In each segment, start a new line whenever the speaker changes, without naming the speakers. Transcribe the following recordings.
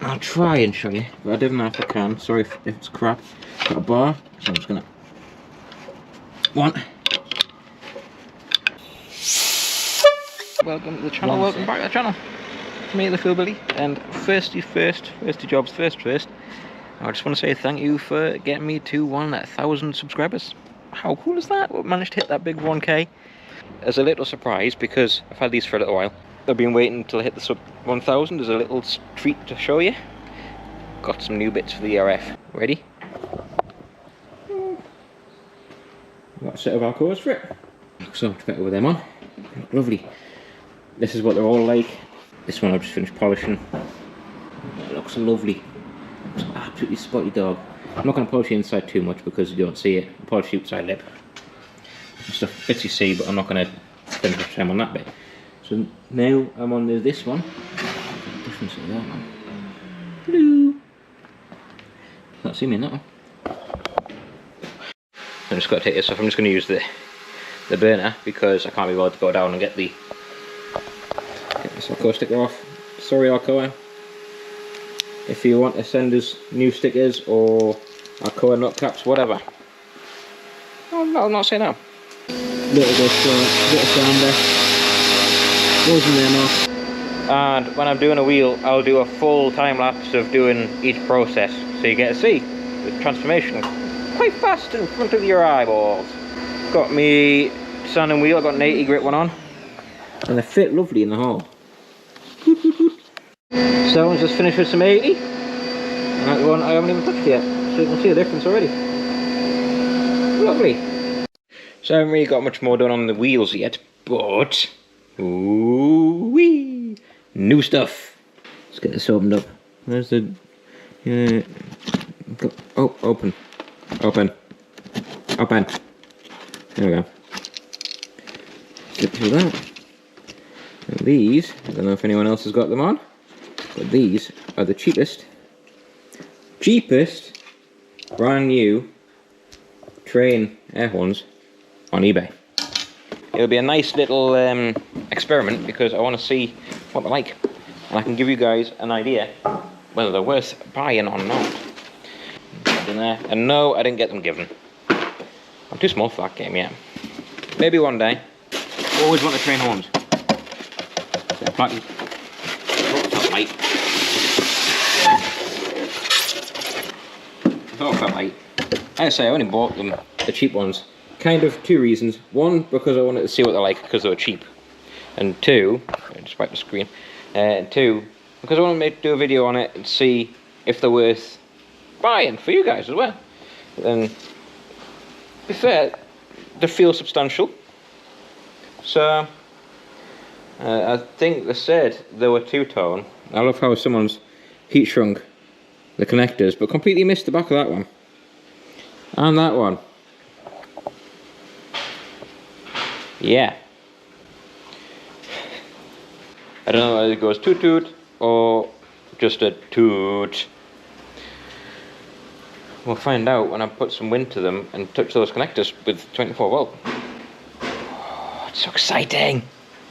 I'll try and show you, but I don't know if I can. Sorry if it's crap. Got a bar, so I'm just gonna. One. Welcome to the channel, welcome back to the channel. It's me, the Philbilly, and first jobs first. I just want to say thank you for getting me to 1,000 subscribers. How cool is that? We managed to hit that big 1k. As a little surprise, because I've had these for a little while. I've been waiting until I hit the sub 1,000 as a little treat to show you. Got some new bits for the ERF. Ready? Got a set of Alcoas for it. Looks so much better with them on. Lovely. This is what they're all like. This one I've just finished polishing. It looks lovely. It's absolutely spotty dog. I'm not going to polish the inside too much because you don't see it. I'll polish the outside lip. Stuff bits you see, but I'm not going to spend much time on that bit. So now I'm on this one. Difference of that one. Hello. Can't see me in that one. I just got to take this off. I'm just going to use the burner because I can't be bothered to go down and get this Alcoa sticker off. Sorry Alcoa. If you want to send us new stickers or Alcoa nut caps, whatever. I'll not say no. Little bit of sander. Wasn't there enough. And when I'm doing a wheel, I'll do a full time lapse of doing each process, so you get to see the transformation quite fast in front of your eyeballs. Got me sanding wheel. I got an 80 grit one on, and they fit lovely in the hole. So that one's just finished with some 80, and that one I haven't even touched yet, so you can see the difference already. Lovely. So I haven't really got much more done on the wheels yet, but ooh-wee, new stuff. Let's get this opened up. There's the oh, open. There we go. Slip through that. And these, I don't know if anyone else has got them on, but these are the cheapest brand new train air horns on eBay. It'll be a nice little experiment because I want to see what they're like, and I can give you guys an idea whether they're worth buying or not. In there. And no, I didn't get them given. I'm too small for that game yet. Maybe one day. Always want to train horns. So that light. I thought it felt light. I say I only bought them, the cheap ones. Kind of two reasons. One, because I wanted to see what they're like because they were cheap. And two, just wipe the screen. And two, because I want to do a video on it and see if they're worth buying for you guys as well. And to be fair, they feel substantial. So I think they said they were two-tone. I love how someone's heat shrunk the connectors, but completely missed the back of that one. And that one. Yeah. I don't know whether it goes toot toot or just a toot. We'll find out when I put some wind to them and touch those connectors with 24 volt. Oh, it's so exciting.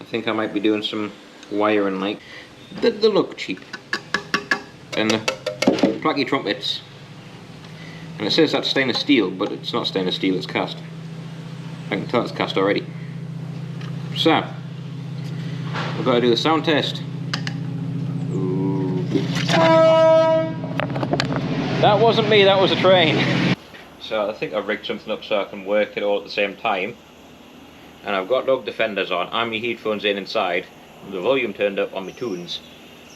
I think I might be doing some wiring like. They look cheap. And the placky trumpets. And it says that's stainless steel, but it's not stainless steel, it's cast. I can tell it's cast already. So, we've got to do the sound test. Ooh. That wasn't me, that was a train. So I think I've rigged something up so I can work it all at the same time. And I've got lug defenders on, and my headphones inside. The volume turned up on my tunes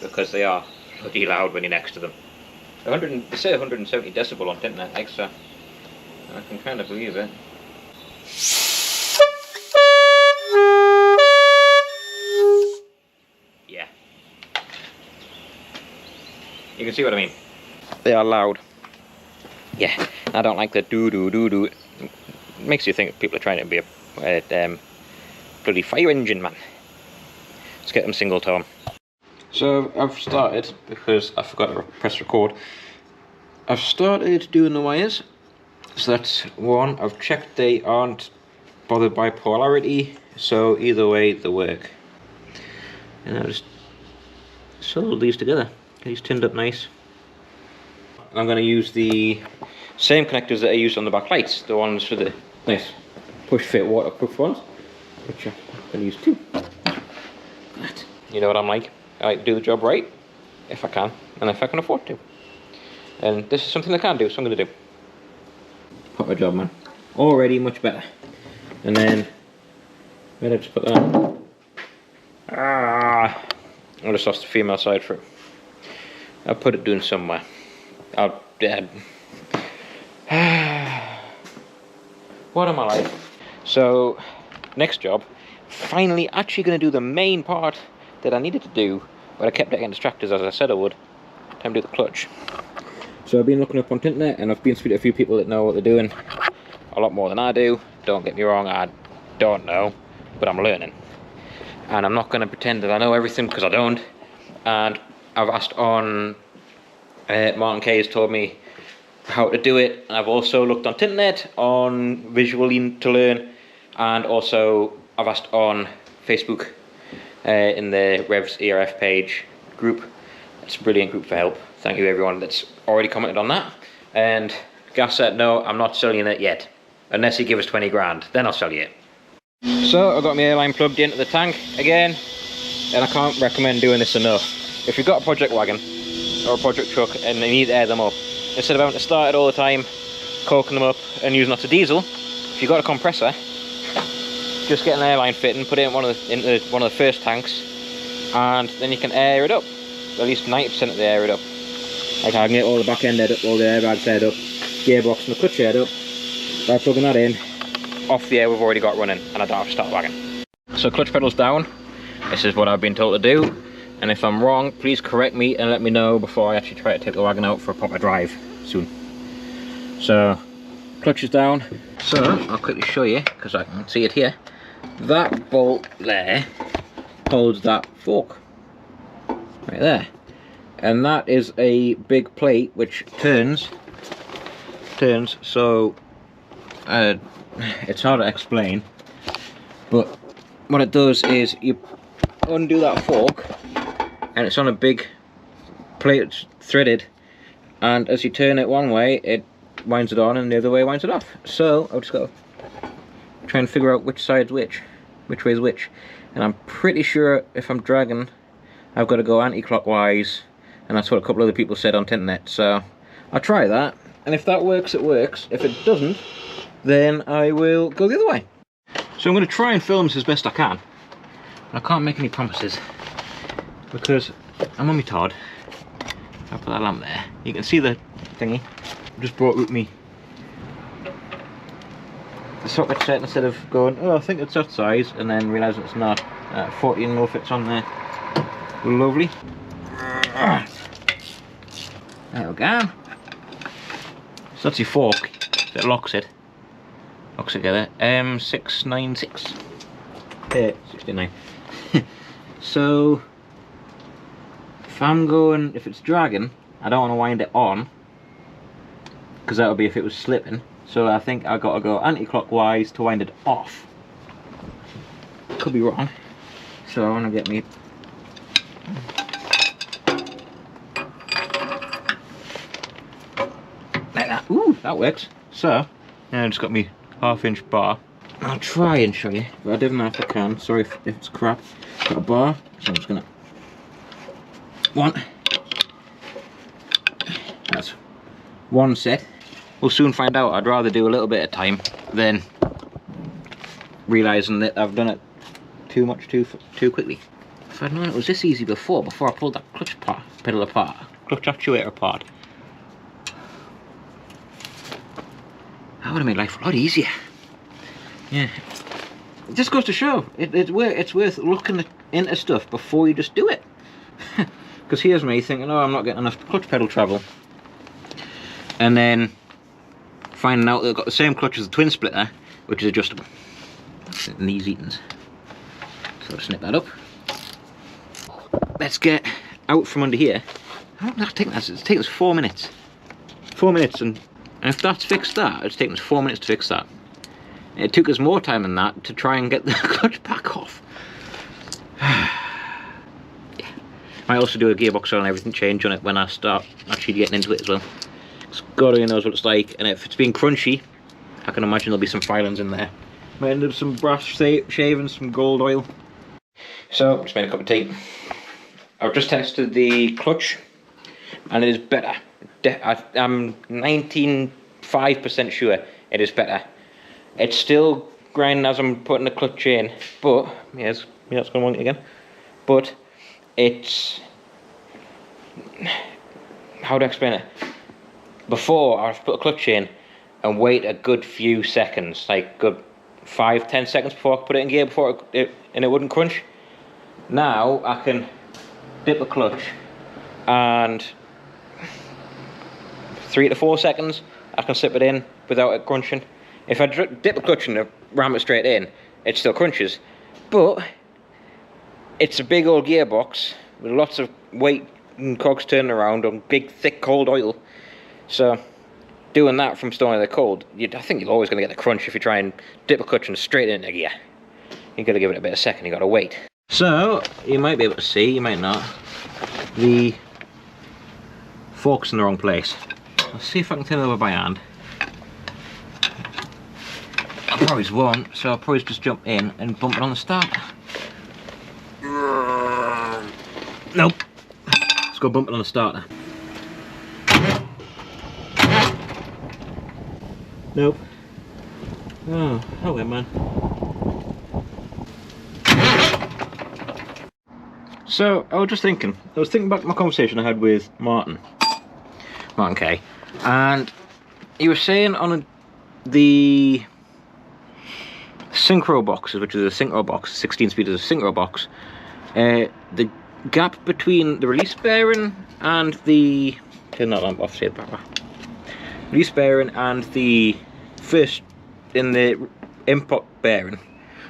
because they are bloody loud when you're next to them. They say 170 decibel on internet, like, so I can kind of believe it. Yeah. You can see what I mean. They are loud. Yeah, I don't like the doo-doo-doo-doo. It makes you think people are trying to be a bloody fire engine, man. Let's get them single tone. So I've started, because I forgot to press record, I've started doing the wires. So that's one. I've checked they aren't bothered by polarity, so either way they work. And I just soldered these together. these tinned up nice. I'm going to use the same connectors that I used on the back lights, the ones for the nice push fit waterproof ones, which I'm going to use too. You know what I'm like? I like to do the job right, if I can, and if I can afford to. And this is something I can do, so I'm going to do. Proper job, man. Already much better. And then, where did I just put that? I just lost the female side for it. I'll put it doing somewhere. I'll dead. What am I like? So, next job, finally actually going to do the main part that I needed to do, but I kept getting distracted as I said I would. Time to do the clutch. So I've been looking up on the internet and I've been speaking to a few people that know what they're doing. A lot more than I do. Don't get me wrong, I don't know, but I'm learning. And I'm not going to pretend that I know everything because I don't. And I've asked on, Martin Kay has told me how to do it. And I've also looked on the internet on visually to learn. And also I've asked on Facebook in the Revs ERF page group. It's a brilliant group for help. Thank you everyone that's already commented on that. And Gas said, no, I'm not selling it yet. Unless you give us 20 grand, then I'll sell you it. So I've got my airline plugged into the tank again. And I can't recommend doing this enough. If you've got a project wagon or a project truck and you need to air them up, instead of having to start it all the time, corking them up and using lots of diesel, if you've got a compressor, just get an airline fitting, put it in one of the first tanks, and then you can air it up. At least 90% of the air it up. Like I can get all the back end aired up, all the airbags aired up, gearbox and the clutch aired up. By plugging that in, off the air we've already got running, and I don't have to start the wagon. So clutch pedal's down. This is what I've been told to do. And if I'm wrong, please correct me and let me know before I actually try to take the wagon out for a proper drive soon. So, clutch is down. So, I'll quickly show you, because I can see it here. That bolt there holds that fork. Right there. And that is a big plate which turns, so it's hard to explain. But what it does is you undo that fork, and it's on a big plate, it's threaded, and as you turn it one way it winds it on and the other way winds it off. So I've just got to try and figure out which side's which way is which, and I'm pretty sure if I'm dragging I've got to go anti-clockwise, and that's what a couple of other people said on the internet. So I'll try that, and if that works it works. If it doesn't, then I will go the other way. So I'm going to try and film this as best I can. I can't make any promises because I'm on my Todd. I'll put that lamp there. You can see the thingy. I just brought with me the socket set instead of going, oh I think it's that size, and then realising it's not. 14mm fits on there. Lovely. There we go. So that's your fork that locks it. Locks it together. M696. 69. So if it's dragging, I don't want to wind it on, because that would be if it was slipping. So I think I got to go anti-clockwise to wind it off. Could be wrong. So I want to get me like that. Ooh, that works. So now I just got me 1/2" bar. I'll try and show you, but I don't know if I can. Sorry if it's crap. Got a bar, so I'm just gonna that's one set. We'll soon find out. I'd rather do a little bit of time than realising that I've done it too much too quickly. If I'd known it was this easy before I pulled that clutch pedal apart, clutch actuator apart, that would have made life a lot easier. Yeah, it just goes to show it's worth looking into stuff before you just do it. Because here's me thinking, oh, I'm not getting enough clutch pedal travel, and then finding out that I've got the same clutch as the twin splitter, which is adjustable in these EATONs. So I'll snip that up. Let's get out from under here. How long did that take us? It's taken us 4 minutes. 4 minutes, and if that's fixed that, it's taken us 4 minutes to fix that. It took us more time than that to try and get the clutch back off. Yeah. Might also do a gearbox oil and everything change on it when I start actually getting into it as well. Because God only knows what it's like, and if it's been crunchy, I can imagine there'll be some filings in there. Might end up some brass shavings, some gold oil. So, just made a cup of tea. I've just tested the clutch, and it is better. I'm 95% sure it is better. It's still grinding as I'm putting the clutch in, but yes, it's going to want it again. But it's, how do I explain it? Before, I've put a clutch in and wait a good few seconds, like good 5-10 seconds before I put it in gear before it wouldn't crunch. Now I can dip the clutch and 3 to 4 seconds I can slip it in without it crunching. If I dip the clutch and ram it straight in, it still crunches, but it's a big old gearbox with lots of weight and cogs turning around on big thick cold oil, so doing that from storing the cold, I think you're always going to get the crunch if you try and dip a clutch and straight into gear. You've got to give it a bit of second, you've got to wait. So, you might be able to see, you might not, the fork's in the wrong place. I'll see if I can turn it over by hand. I probably won't, so I'll probably just jump in and bump it on the start. Nope. Let's go bump it on the starter. Nope. Oh, hello, man. So, I was thinking back to my conversation I had with Martin K, and he was saying on the synchro boxes, which is a synchro box, 16 speed is a synchro box, the gap between the release bearing and the, turn that lamp off, say it proper. Release bearing and the first in the input bearing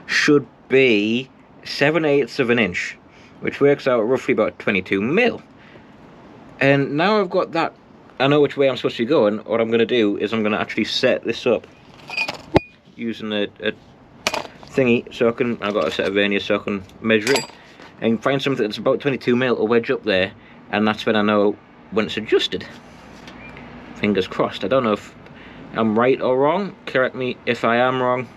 should be 7/8 of an inch, which works out roughly about 22 mil. And now I've got that, I know which way I'm supposed to be going. What I'm going to do is I'm going to actually set this up using a thingy, so I've got a set of verniers so I can measure it and find something that's about 22 mil to wedge up there, and that's when I know when it's adjusted. Fingers crossed. I don't know if I'm right or wrong, correct me if I am wrong,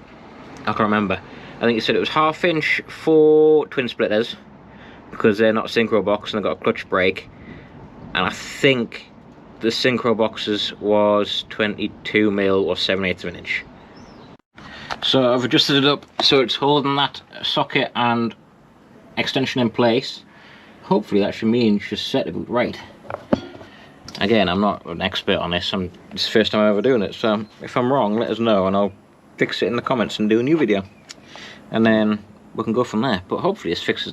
I can't remember. I think you said it was 1/2 inch for twin splitters, because they're not synchro box and they've got a clutch brake, and I think the synchro boxes was 22 mil or 7/8 of an inch. So I've adjusted it up so it's holding that socket and extension in place. Hopefully that should mean just set the boot right. Again, I'm not an expert on this, it's the first time I'm ever doing it, so if I'm wrong, let us know and I'll fix it in the comments and do a new video. And then we can go from there, but hopefully this fixes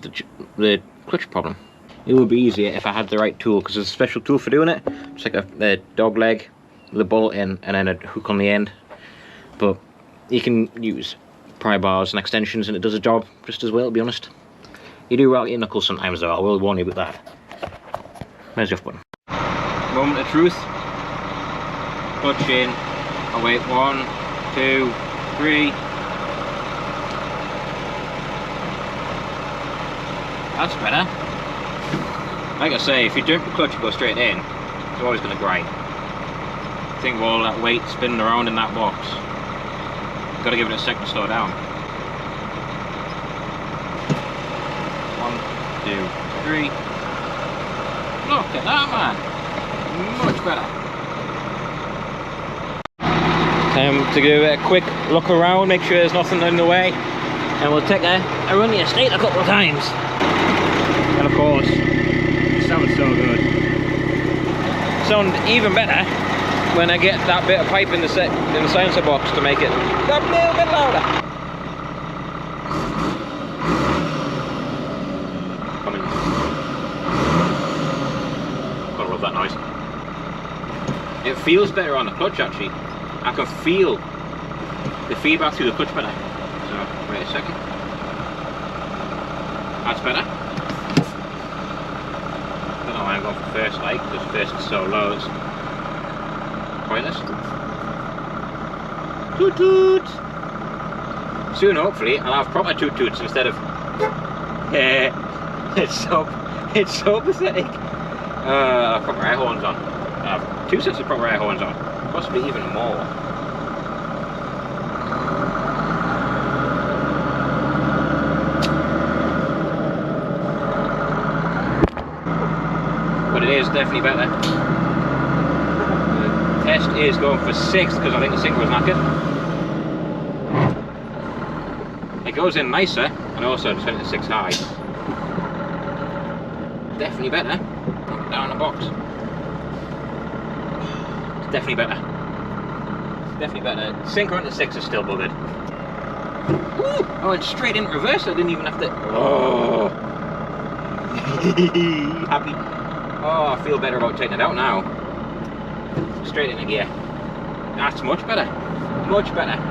the clutch problem. It would be easier if I had the right tool, because there's a special tool for doing it. It's like a dog leg with a bolt in and then a hook on the end. But you can use pry bars and extensions and it does a job just as well, to be honest. You do rattle your knuckles sometimes though, I will warn you about that. Where's the off button? Moment of truth. Clutch in. I'll wait 1, 2, 3. That's better. Like I say, if you jump the clutch and go straight in, it's always going to grind. Think of all that weight spinning around in that box. You've got to give it a second to slow down. 1, 2, 3. Look at that, man. Much better. Time to give it a quick look around, make sure there's nothing in the way, and we'll take a run the estate a couple of times. And of course, it sounds so good. Sound even better when I get that bit of pipe in the silencer box to make it a little bit louder. Coming. Gotta love that noise. It feels better on the clutch actually. I can feel the feedback through the clutch better. So, wait a second. That's better. I don't know why I'm going for first like, because first is so low, it's pointless. Toot toot! Soon hopefully I'll have proper toot toots instead of It's so pathetic. Proper air horns on. I have 2 sets of proper air horns on. Possibly even more. But it is definitely better. The test is going for 6 because I think the sinker was knackered. It goes in nicer, and also just went to 6 high. Definitely better. Down the box. It's definitely better. Definitely better. Sinker onto 6 is still buggered. Woo! I went straight into reverse. I didn't even have to. Oh! Happy. Oh, I feel better about taking it out now. Straight into gear. That's much better. Much better.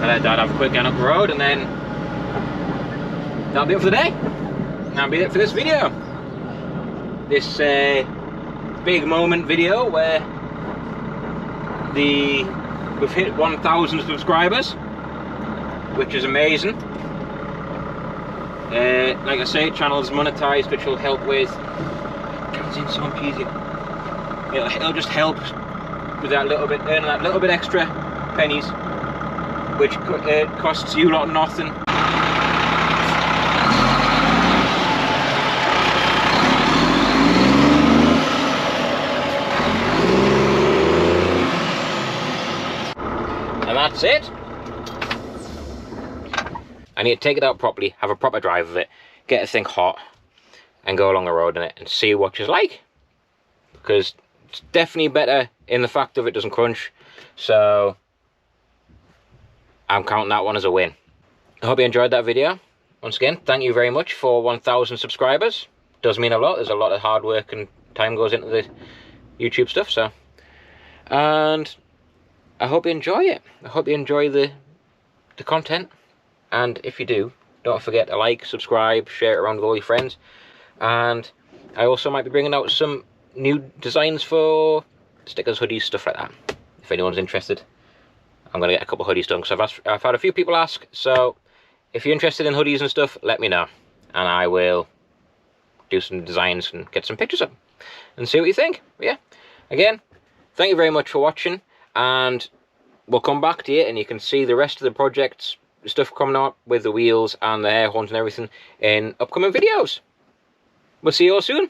I let Dad have a quick gun up the road, and then that'll be it for the day. That'll be it for this video. This big moment video where we've hit 1,000 subscribers, which is amazing. Like I say, channel is monetized, which will help with. It's in so cheesy. It'll just help with that little bit, earning that little bit extra pennies, which costs you lot nothing. And that's it. I need to take it out properly, have a proper drive of it, get the thing hot, and go along the road in it and see what it's like. Because it's definitely better in the fact of it doesn't crunch. So I'm counting that one as a win. I hope you enjoyed that video. Once again, thank you very much for 1,000 subscribers. Does mean a lot. There's a lot of hard work and time goes into the YouTube stuff. So, and I hope you enjoy it. I hope you enjoy the content. And if you do, don't forget to like, subscribe, share it around with all your friends. And I also might be bringing out some new designs for stickers, hoodies, stuff like that. If anyone's interested, I'm going to get a couple of hoodies done, because I've had a few people ask. So if you're interested in hoodies and stuff, let me know. And I will do some designs and get some pictures up and see what you think. But yeah, again, thank you very much for watching. And we'll come back to you and you can see the rest of the projects, stuff coming up with the wheels and the air horns and everything in upcoming videos. We'll see you all soon.